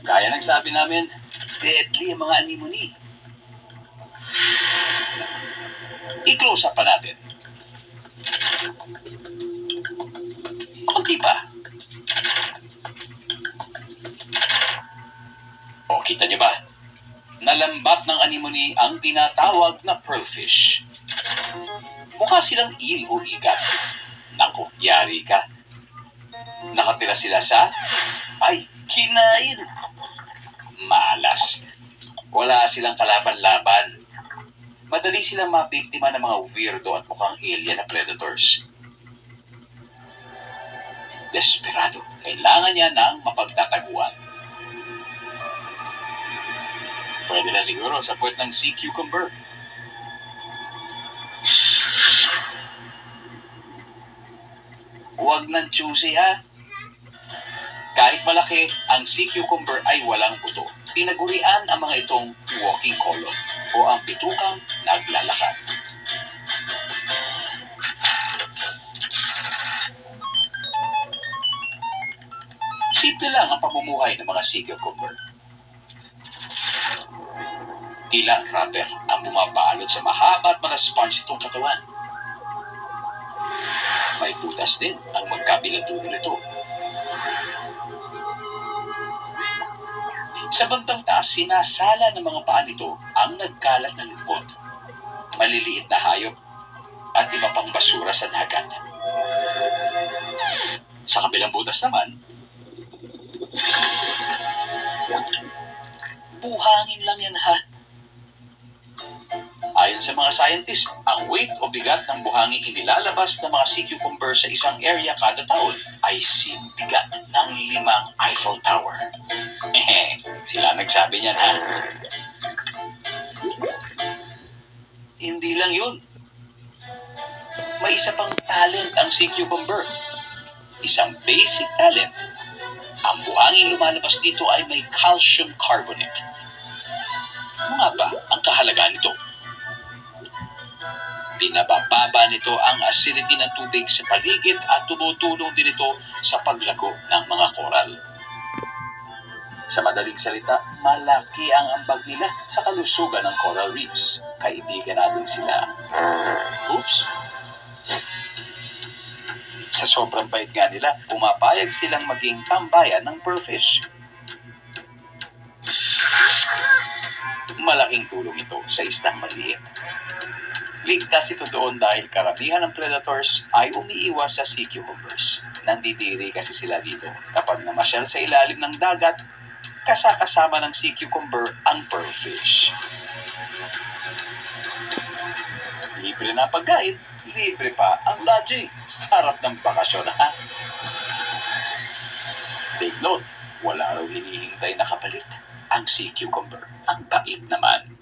Gaya ng sabi namin, deadly ang mga anemone. I-close up pa natin. Kunti pa. O, kita niyo ba? Nalambat ng anemone ang tinatawag na pearlfish. Mukha silang eel o igat. Naku, yari ka. Nakatira sila sa... Ay, kinain! Malas. Wala silang kalaban-laban. Madali silang mabiktima ng mga weirdo at mukhang alien na predators. Desperado. Kailangan niya ng mapagtataguan. Pwede na siguro sa puwet ng sea cucumber. Huwag nang choosy ha. Kahit malaki, ang sea cucumber ay walang buto. Tinagurian ang mga itong walking colon o ang bitukang naglalakad. Simple lang ang pamumuhay ng mga sea cucumber. Tila rubber ang bumabalot sa mahaba at mga sponge itong katawan. May butas din ang magkabilang dulo nito. Sa bandang taas, sinasala ng mga paa nito ang nagkalat na lupot, maliliit na hayop, at iba pang basura sa dagat. Sa kabilang butas naman, buhangin lang yan ha. Ayon sa mga scientist, ang weight o bigat ng buhangin inilalabas ng mga sea cucumber sa isang area kada taon ay bigat ng 5 Eiffel Tower. Sila nagsabi niyan ha. Hindi lang yun. May isa pang talent ang sea cucumber. Isang basic talent. Ang buhangin lumalabas dito ay may calcium carbonate. Ano nga ba ang kahalagaan nito? Pinabababa nito ang acidity ng tubig sa paligid at tumutulong din ito sa paglago ng mga koral. Sa madaling salita, malaki ang ambag nila sa kalusugan ng coral reefs. Kaibigan natin sila. Oops! Sa sobrang bait nga nila, pumapayag silang maging tambayan ng pearlfish. Malaking tulong ito sa isdang maliit. Ligtas ito doon dahil karamihan ng predators ay umiiwas sa sea cucumbers. Nandidiri kasi sila dito. Kapag namasyal sa ilalim ng dagat, kasama ng sea cucumber ang pearlfish. Libre na pagkain, libre pa ang lodging. Sarap ng bakasyon ha? Take note, wala raw hinihintay na kapalit. Ang sea cucumber, ang bait naman.